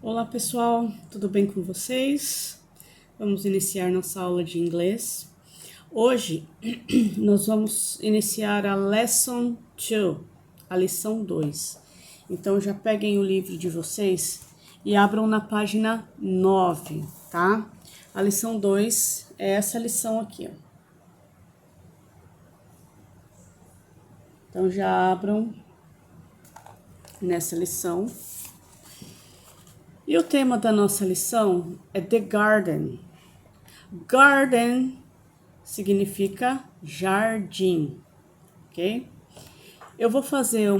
Olá pessoal, tudo bem com vocês? Vamos iniciar nossa aula de inglês. Hoje nós vamos iniciar a Lesson 2, a lição 2. Então já peguem o livro de vocês e abram na página 9, tá? A lição 2 é essa lição aqui, ó. Então já abram nessa lição. E o tema da nossa lição é The Garden. Garden significa jardim, ok? Eu vou fazer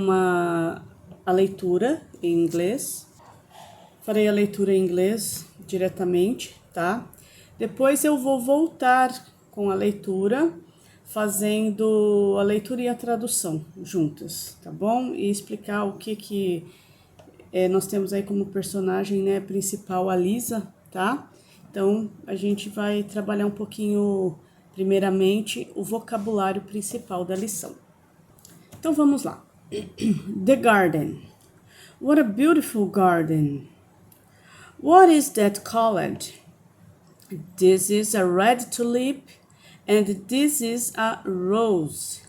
a leitura em inglês. Farei a leitura em inglês diretamente, tá? Depois eu vou voltar com a leitura, fazendo a leitura e a tradução juntas, tá bom? E explicar o que nós temos aí como personagem, né, principal a Lisa, tá? Então, a gente vai trabalhar um pouquinho, primeiramente, o vocabulário principal da lição. Então, vamos lá. The garden. What a beautiful garden. What is that called? This is a red tulip and this is a rose.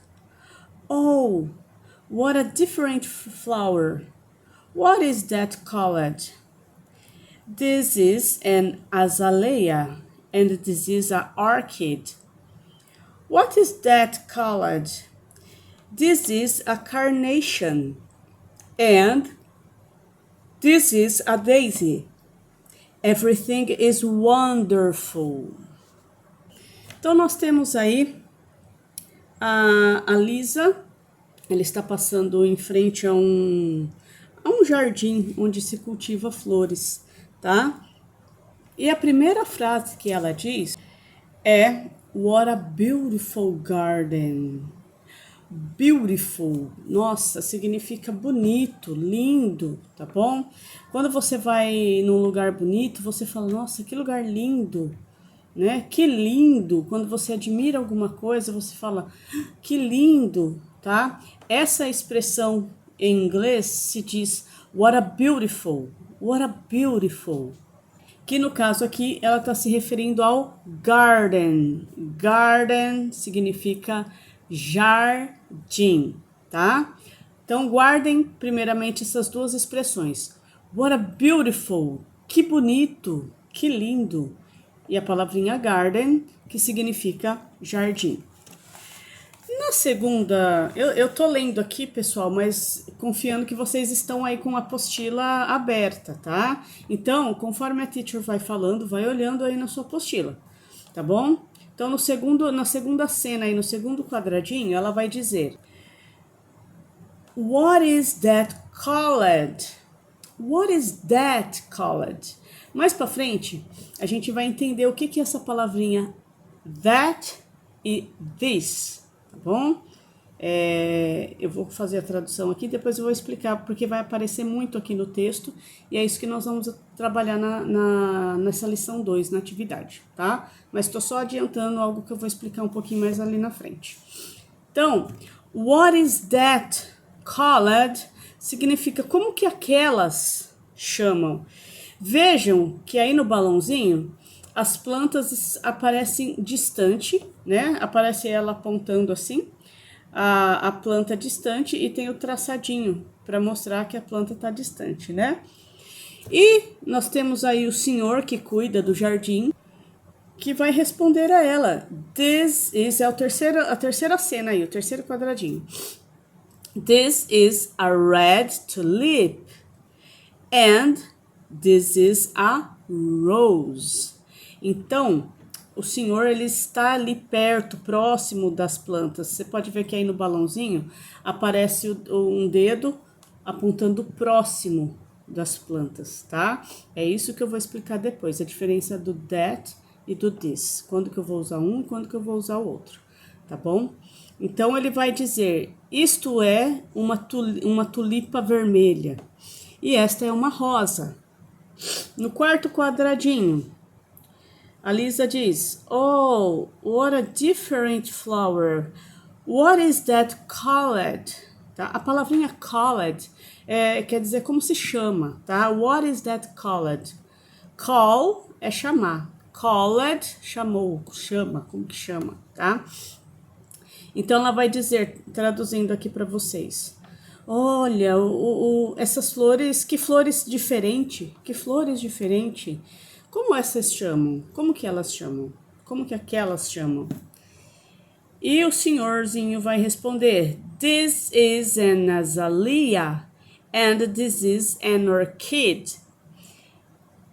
Oh, what a different flower. What is that called? This is an azalea and this is an orchid. What is that called? This is a carnation and this is a daisy. Everything is wonderful. Então nós temos aí a Lisa, ela está passando em frente a um jardim onde se cultiva flores, tá? E a primeira frase que ela diz é What a beautiful garden. Beautiful, nossa, significa bonito, lindo, tá bom? Quando você vai num lugar bonito, você fala, nossa, que lugar lindo, né? Que lindo. Quando você admira alguma coisa, você fala, que lindo, tá? Essa expressão em inglês se diz what a beautiful, what a beautiful. Que no caso aqui ela está se referindo ao garden. Garden significa jardim, tá? Então guardem primeiramente essas duas expressões. What a beautiful, que bonito, que lindo. E a palavrinha garden, que significa jardim. Na segunda, eu tô lendo aqui, pessoal, mas confiando que vocês estão aí com a apostila aberta, tá? Então, conforme a teacher vai falando, vai olhando aí na sua apostila, tá bom? Então, na segunda cena aí, no segundo quadradinho, ela vai dizer What is that called? What is that called? Mais pra frente, a gente vai entender o que é essa palavrinha that e this, tá bom? Eu vou fazer a tradução aqui, depois eu vou explicar, porque vai aparecer muito aqui no texto, e é isso que nós vamos trabalhar nessa lição 2, na atividade, tá? Mas estou só adiantando algo que eu vou explicar um pouquinho mais ali na frente. Então, what is that called? Significa como que aquelas chamam. Vejam que aí no balãozinho, as plantas aparecem distante, né? Aparece ela apontando assim, a planta distante e tem o traçadinho para mostrar que a planta está distante, né? E nós temos aí o senhor que cuida do jardim, que vai responder a ela. This is a terceira cena aí, o terceiro quadradinho. This is a red tulip and this is a rose. Então, o senhor ele está ali perto, próximo das plantas. Você pode ver que aí no balãozinho aparece um dedo apontando próximo das plantas, tá? É isso que eu vou explicar depois, a diferença do that e do this. Quando que eu vou usar um e quando que eu vou usar o outro, tá bom? Então, ele vai dizer, isto é uma tulipa vermelha e esta é uma rosa. No quarto quadradinho, a Lisa diz, oh, what a different flower. What is that called? tá? A palavrinha called quer dizer como se chama, tá? What is that called? Call é chamar. Called, chamou, chama, como que chama, tá? Então, ela vai dizer, traduzindo aqui para vocês. Olha, essas flores, que flores diferentes, que flores diferentes. Como essas chamam? Como que elas chamam? Como que aquelas chamam? E o senhorzinho vai responder, this is an azalea and this is an orchid.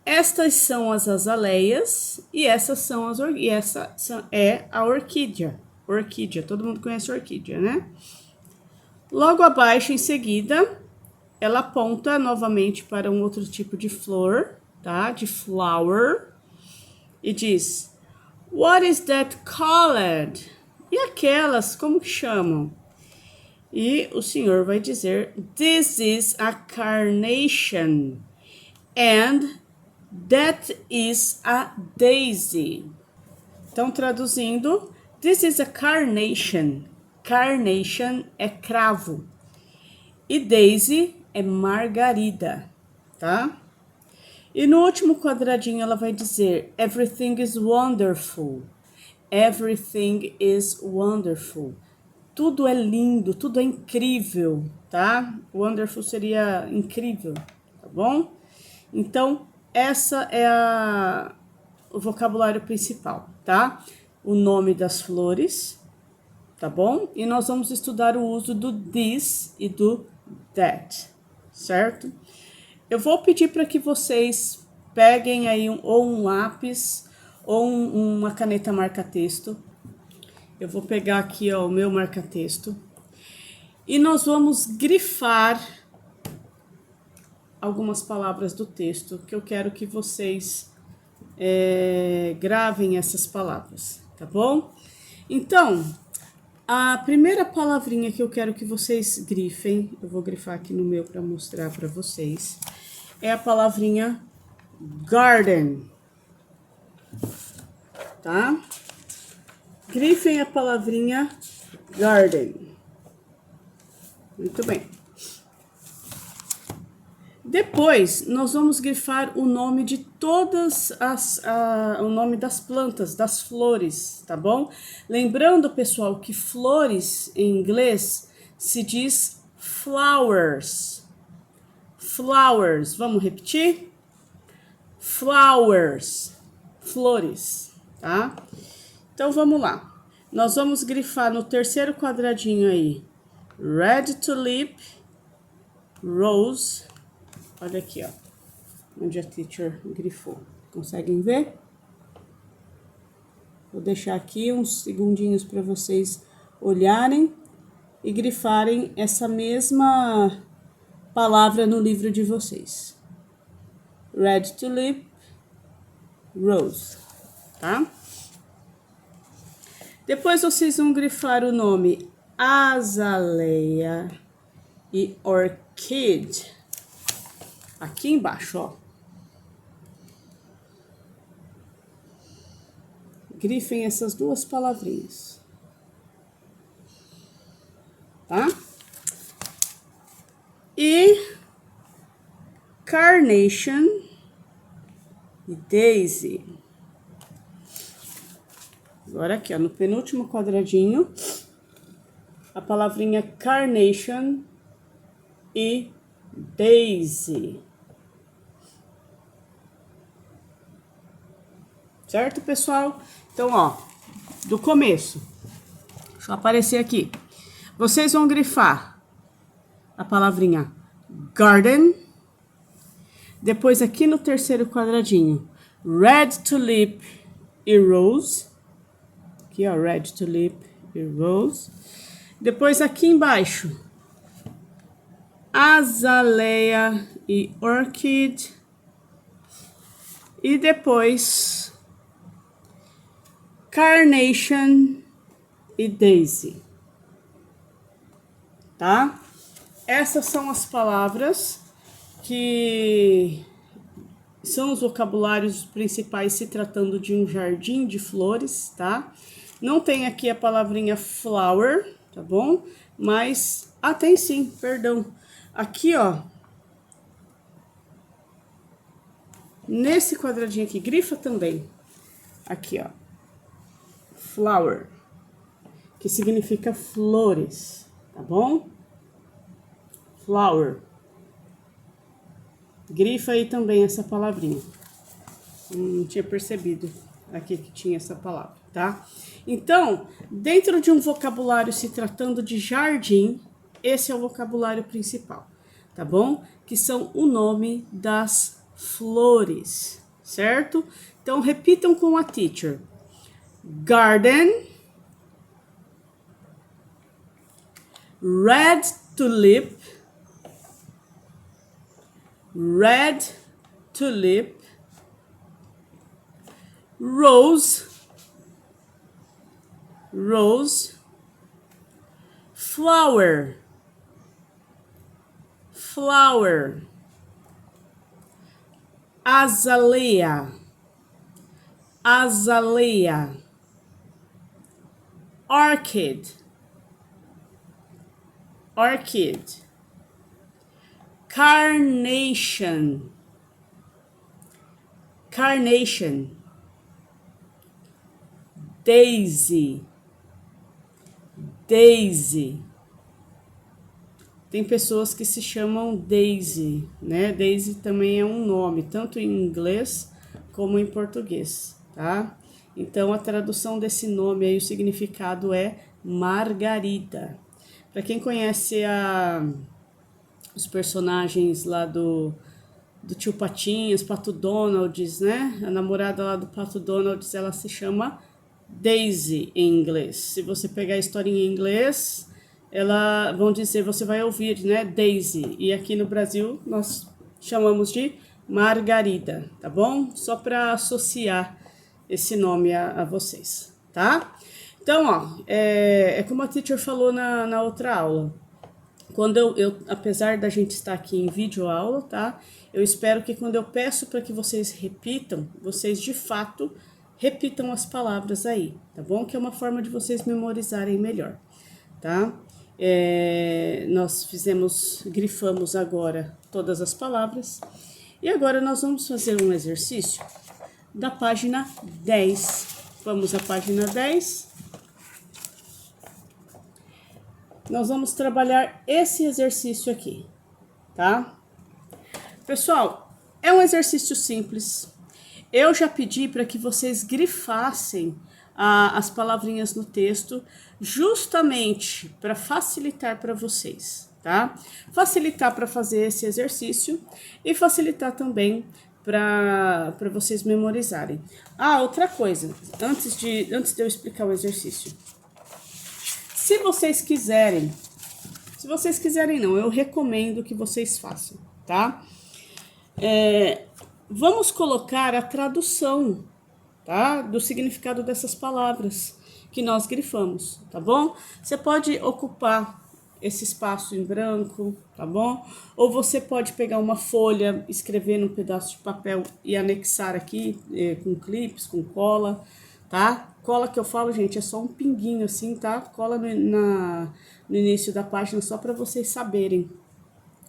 Estas são as azaleias e essa é a orquídea. Orquídea, todo mundo conhece orquídea, né? Logo abaixo, em seguida, ela aponta novamente para um outro tipo de flor, tá? De flower. E diz, what is that called? E aquelas, como que chamam? E o senhor vai dizer, this is a carnation. And that is a daisy. Então, traduzindo, this is a carnation. Carnation é cravo. E daisy é margarida, tá? E no último quadradinho ela vai dizer, everything is wonderful. Everything is wonderful. Tudo é lindo, tudo é incrível, tá? Wonderful seria incrível, tá bom? Então, essa é o vocabulário principal, tá? O nome das flores, tá bom? E nós vamos estudar o uso do this e do that, certo? Eu vou pedir para que vocês peguem aí ou um lápis ou uma caneta marca-texto. Eu vou pegar aqui, ó, o meu marca-texto. E nós vamos grifar algumas palavras do texto que eu quero que vocês gravem essas palavras, tá bom? Então, a primeira palavrinha que eu quero que vocês grifem, eu vou grifar aqui no meu para mostrar para vocês, é a palavrinha garden, tá? Grifem a palavrinha garden. Muito bem. Depois, nós vamos grifar o nome de todas o nome das plantas, das flores, tá bom? Lembrando, pessoal, que flores em inglês se diz flowers. Flowers, vamos repetir? Flowers, flores, tá? Então, vamos lá. Nós vamos grifar no terceiro quadradinho aí, red tulip, rose. Olha aqui, ó, onde a teacher grifou. Conseguem ver? Vou deixar aqui uns segundinhos para vocês olharem e grifarem essa mesma palavra no livro de vocês. Red tulip, rose, tá? Depois vocês vão grifar o nome azaleia e orchid. Aqui embaixo, ó. Grifem essas duas palavrinhas. Tá? E carnation e daisy. Agora aqui, ó, no penúltimo quadradinho, a palavrinha carnation e daisy. Certo, pessoal? Então, ó, do começo. Deixa eu aparecer aqui. Vocês vão grifar a palavrinha garden. Depois, aqui no terceiro quadradinho, red tulip e rose. Aqui, ó, red tulip e rose. Depois, aqui embaixo, azaleia e orchid. E depois, carnation e daisy. Tá? Essas são as palavras que são os vocabulários principais se tratando de um jardim de flores, tá? Não tem aqui a palavrinha flower, tá bom? Mas Ah, tem sim, perdão. Aqui, ó. Nesse quadradinho aqui, grifa também. Aqui, ó. Flower, que significa flores, tá bom? Flower. Grifa aí também essa palavrinha. Não tinha percebido aqui que tinha essa palavra, tá? Então, dentro de um vocabulário se tratando de jardim, esse é o vocabulário principal, tá bom? Que são o nome das flores, certo? Então, repitam com a teacher. Garden, red tulip, red tulip, rose, rose, flower, flower, azalea, azalea, orchid, orchid, carnation, carnation, daisy, daisy. Tem pessoas que se chamam Daisy, né? Daisy também é um nome, tanto em inglês como em português, tá? Então, a tradução desse nome aí, o significado é Margarida. Para quem conhece os personagens lá do Tio Patinhas, Pato Donalds, né? A namorada lá do Pato Donalds, ela se chama Daisy em inglês. Se você pegar a historinha em inglês, vão dizer, você vai ouvir, né? Daisy. E aqui no Brasil nós chamamos de Margarida, tá bom? Só para associar esse nome a vocês, tá? Então, ó, é como a teacher falou na outra aula. Quando apesar da gente estar aqui em vídeo aula, tá? Eu espero que quando eu peço para que vocês repitam, vocês de fato repitam as palavras aí, tá bom? Que é uma forma de vocês memorizarem melhor, tá? Nós grifamos agora todas as palavras. E agora nós vamos fazer um exercício da página 10. Vamos à página 10. Nós vamos trabalhar esse exercício aqui, tá? Pessoal, é um exercício simples. Eu já pedi para que vocês grifassem as palavrinhas no texto, justamente para facilitar para vocês, tá? Facilitar para fazer esse exercício e facilitar também para vocês memorizarem. Ah, outra coisa, antes de eu explicar o exercício. Se vocês quiserem não, eu recomendo que vocês façam, tá? Vamos colocar a tradução, tá? Do significado dessas palavras que nós grifamos, tá bom? Você pode ocupar esse espaço em branco, tá bom? Ou você pode pegar uma folha, escrever num pedaço de papel e anexar aqui com clips, com cola, tá? Cola que eu falo, gente, é só um pinguinho assim, tá? Cola no início da página só para vocês saberem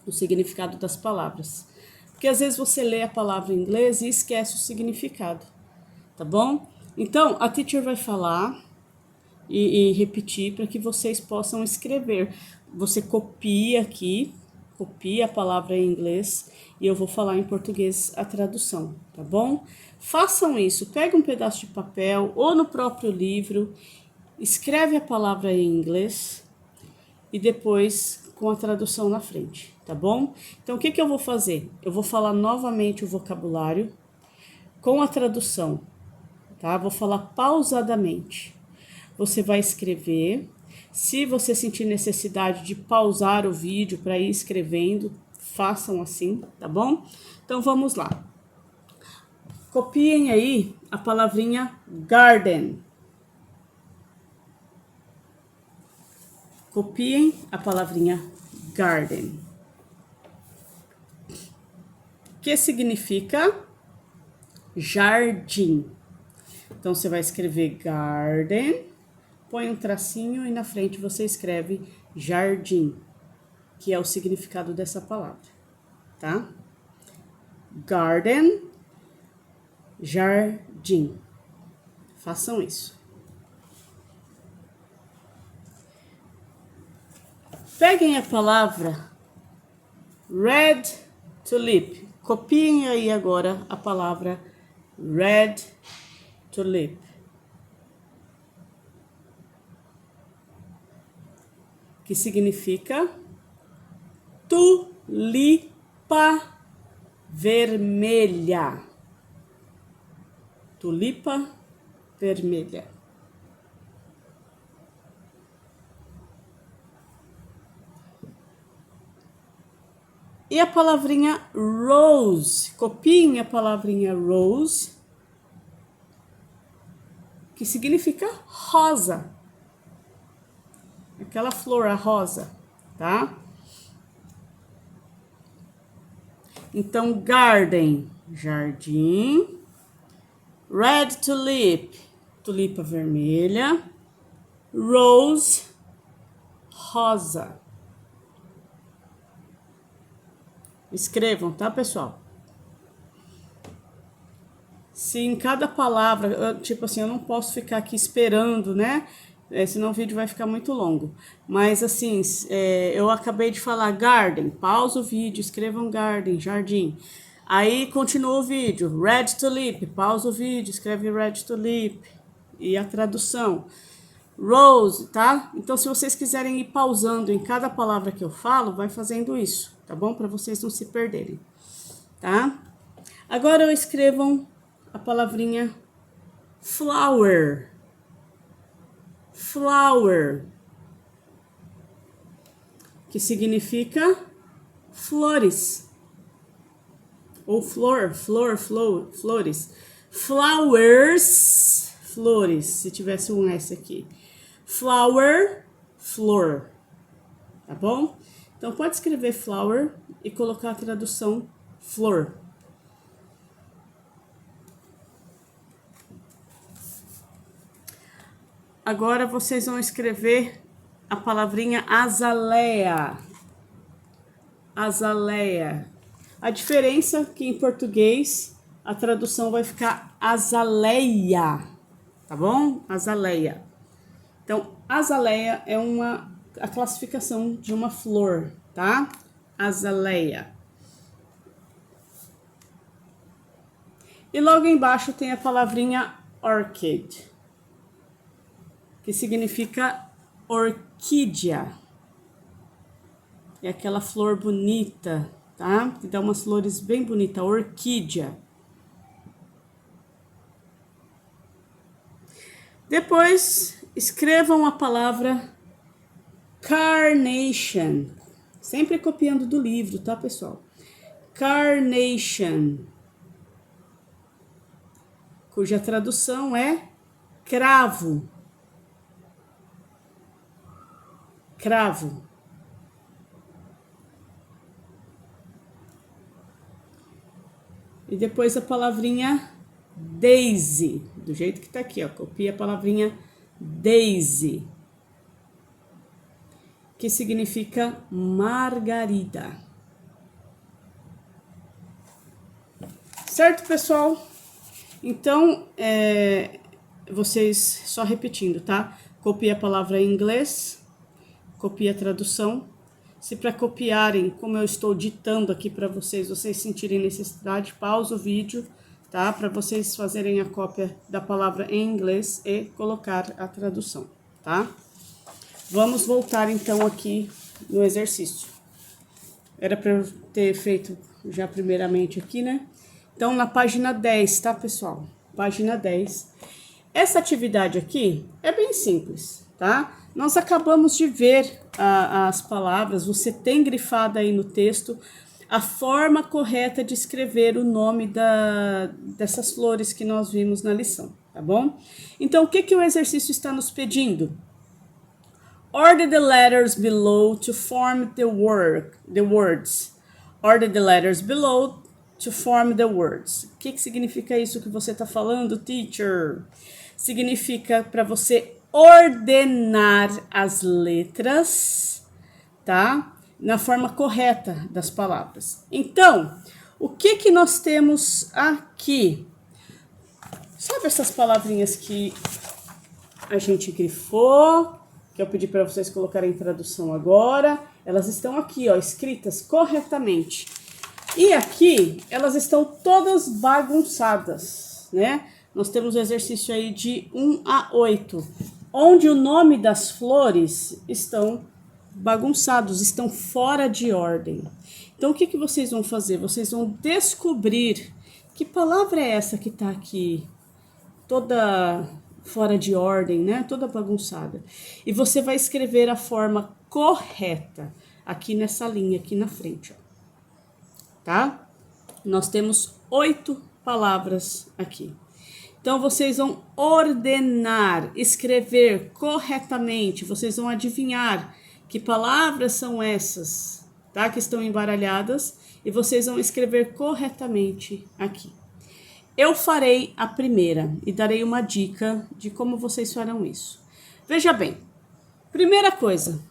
o significado das palavras. Porque às vezes você lê a palavra em inglês e esquece o significado, tá bom? Então, a teacher vai falar e repetir para que vocês possam escrever. Você copia aqui, copia a palavra em inglês e eu vou falar em português a tradução, tá bom? Façam isso, pega um pedaço de papel ou no próprio livro, escreve a palavra em inglês e depois com a tradução na frente, tá bom? Então, o que eu vou fazer? Eu vou falar novamente o vocabulário com a tradução, tá? Vou falar pausadamente. Você vai escrever. Se você sentir necessidade de pausar o vídeo para ir escrevendo, façam assim, tá bom? Então, vamos lá. Copiem aí a palavrinha garden. Copiem a palavrinha garden, que significa jardim. Então, você vai escrever garden, põe um tracinho e na frente você escreve jardim, que é o significado dessa palavra, tá? Garden, jardim. Façam isso. Peguem a palavra red tulip. Copiem aí agora a palavra red tulip. Que significa tulipa vermelha. Tulipa vermelha. E a palavrinha rose. Copiem a palavrinha rose, que significa rosa. Aquela flor, a rosa, tá? Então, garden, jardim. Red tulip, tulipa vermelha. Rose, rosa. Escrevam, tá, pessoal? Se em cada palavra, tipo assim, eu não posso ficar aqui esperando, né? Senão o vídeo vai ficar muito longo. Mas assim, eu acabei de falar garden, pausa o vídeo, escrevam garden, jardim. Aí continua o vídeo, red tulip, pausa o vídeo, escreve red tulip. E a tradução, rose, tá? Então se vocês quiserem ir pausando em cada palavra que eu falo, vai fazendo isso, tá bom? Para vocês não se perderem, tá? Agora escrevam a palavrinha flower. Flower, que significa flores. Ou flores. Flowers, flores, se tivesse um S aqui. Flower, flor. Tá bom? Então pode escrever flower e colocar a tradução flor. Agora vocês vão escrever a palavrinha azaleia. Azaleia. A diferença é que em português a tradução vai ficar azaleia, tá bom? Azaleia. Então, azaleia é a classificação de uma flor, tá? Azaleia. E logo embaixo tem a palavrinha orchid, que significa orquídea. É aquela flor bonita, tá? Que dá umas flores bem bonitas, orquídea. Depois, escrevam a palavra carnation. Sempre copiando do livro, tá, pessoal? Carnation, cuja tradução é cravo. Cravo. E depois a palavrinha daisy, do jeito que tá aqui, ó. Copia a palavrinha daisy, que significa margarida. Certo, pessoal? Então, vocês, só repetindo, tá? Copia a palavra em inglês, copia a tradução. Se para copiarem, como eu estou ditando aqui para vocês, vocês sentirem necessidade, pausa o vídeo, tá? Para vocês fazerem a cópia da palavra em inglês e colocar a tradução, tá? Vamos voltar então aqui no exercício. Era para eu ter feito já primeiramente aqui, né? Então, na página 10, tá, pessoal? Página 10. Essa atividade aqui é bem simples, tá? Nós acabamos de ver as palavras, você tem grifado aí no texto a forma correta de escrever o nome dessas flores que nós vimos na lição, tá bom? Então, o que o exercício está nos pedindo? Order the letters below to form the words. Order the letters below to form the words. O que significa isso que você está falando, teacher? Significa para você ordenar as letras, tá? na forma correta das palavras. Então, o que nós temos aqui? Sabe essas palavrinhas que a gente grifou, que eu pedi para vocês colocarem em tradução agora? Elas estão aqui, ó, escritas corretamente. E aqui, elas estão todas bagunçadas, né? Nós temos o exercício aí de 1 a 8, onde o nome das flores estão bagunçados, estão fora de ordem. Então, o que vocês vão fazer? Vocês vão descobrir que palavra é essa que está aqui, toda fora de ordem, né? Toda bagunçada. E você vai escrever a forma correta aqui nessa linha, aqui na frente, ó. Tá? Nós temos 8 palavras aqui. Então, vocês vão ordenar, escrever corretamente, vocês vão adivinhar que palavras são essas, tá? Que estão embaralhadas, e vocês vão escrever corretamente aqui. Eu farei a primeira e darei uma dica de como vocês farão isso. Veja bem, primeira coisa,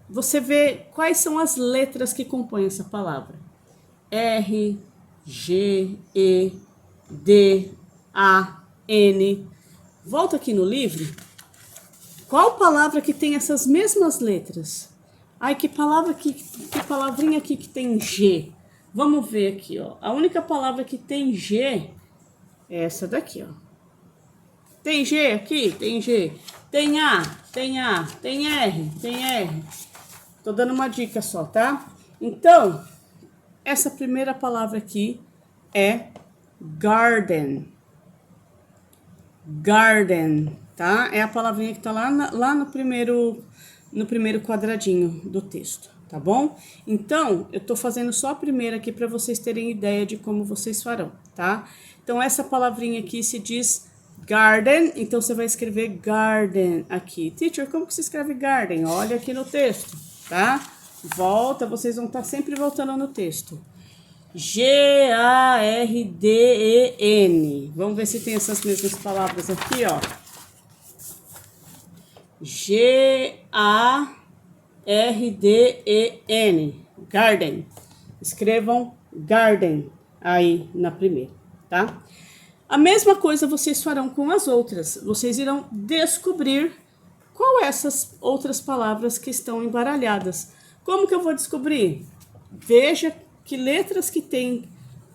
você vê quais são as letras que compõem essa palavra. R, G, E, D, A, N. Volta aqui no livro. Qual palavra que tem essas mesmas letras? Ai, que palavrinha aqui que tem G? Vamos ver aqui, ó. A única palavra que tem G é essa daqui, ó. Tem G aqui? Tem G. Tem A, tem A. Tem R, tem R. Tô dando uma dica só, tá? Então, essa primeira palavra aqui é garden. Garden, tá? É a palavrinha que tá lá no primeiro quadradinho do texto, tá bom? Então, eu tô fazendo só a primeira aqui para vocês terem ideia de como vocês farão, tá? Então, essa palavrinha aqui se diz garden, então você vai escrever garden aqui. Teacher, como que se escreve garden? Olha aqui no texto, tá? Volta, vocês vão estar sempre voltando no texto. G-A-R-D-E-N. Vamos ver se tem essas mesmas palavras aqui, ó. G-A-R-D-E-N. Garden. Escrevam garden aí na primeira, tá? A mesma coisa vocês farão com as outras. Vocês irão descobrir qual essas outras palavras que estão embaralhadas. Como que eu vou descobrir? Veja que letras que tem,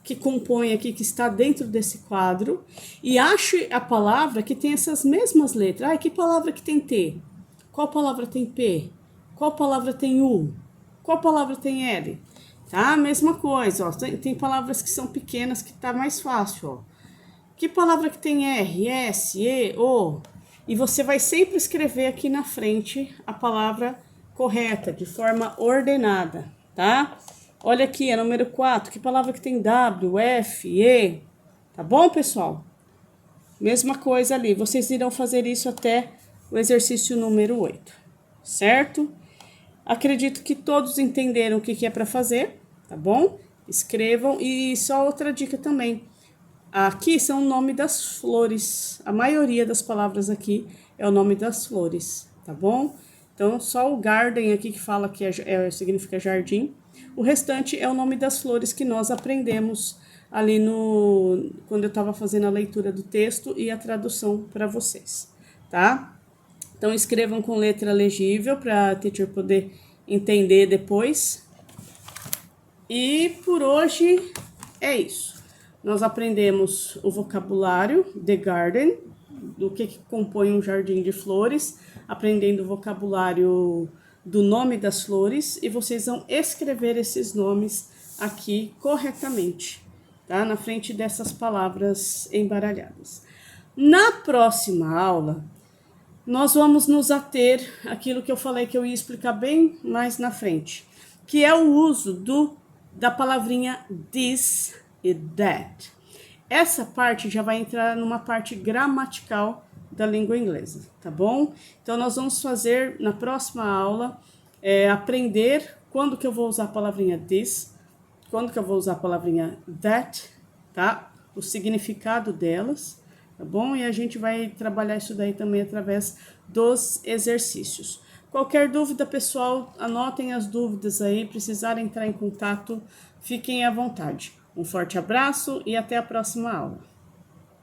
que compõe aqui, que está dentro desse quadro, e ache a palavra que tem essas mesmas letras. Ah, que palavra que tem T? Qual palavra tem P? Qual palavra tem U? Qual palavra tem L? Tá? Mesma coisa, ó. Tem palavras que são pequenas que tá mais fácil, ó. Que palavra que tem R, S, E, O? E você vai sempre escrever aqui na frente a palavra correta, de forma ordenada, tá? Olha aqui, é número 4. Que palavra que tem W, F, E? Tá bom, pessoal? Mesma coisa ali. Vocês irão fazer isso até o exercício número 8, certo? Acredito que todos entenderam o que é para fazer, tá bom? Escrevam. E só outra dica também. Aqui são o nome das flores. A maioria das palavras aqui é o nome das flores, tá bom? Então, só o garden aqui que fala que significa jardim. O restante é o nome das flores que nós aprendemos ali quando eu estava fazendo a leitura do texto e a tradução para vocês, tá? Então, escrevam com letra legível para a teacher poder entender depois. E por hoje é isso. Nós aprendemos o vocabulário The Garden, do que compõe um jardim de flores, aprendendo o vocabulário do nome das flores, e vocês vão escrever esses nomes aqui corretamente, tá? Na frente dessas palavras embaralhadas. Na próxima aula, nós vamos nos ater àquilo que eu falei que eu ia explicar bem mais na frente, que é o uso da palavrinha this e that. Essa parte já vai entrar numa parte gramatical da língua inglesa, tá bom? Então, nós vamos fazer na próxima aula, aprender quando que eu vou usar a palavrinha this, quando que eu vou usar a palavrinha that, tá? O significado delas, tá bom? E a gente vai trabalhar isso daí também através dos exercícios. Qualquer dúvida, pessoal, anotem as dúvidas aí, precisarem entrar em contato, fiquem à vontade. Um forte abraço e até a próxima aula.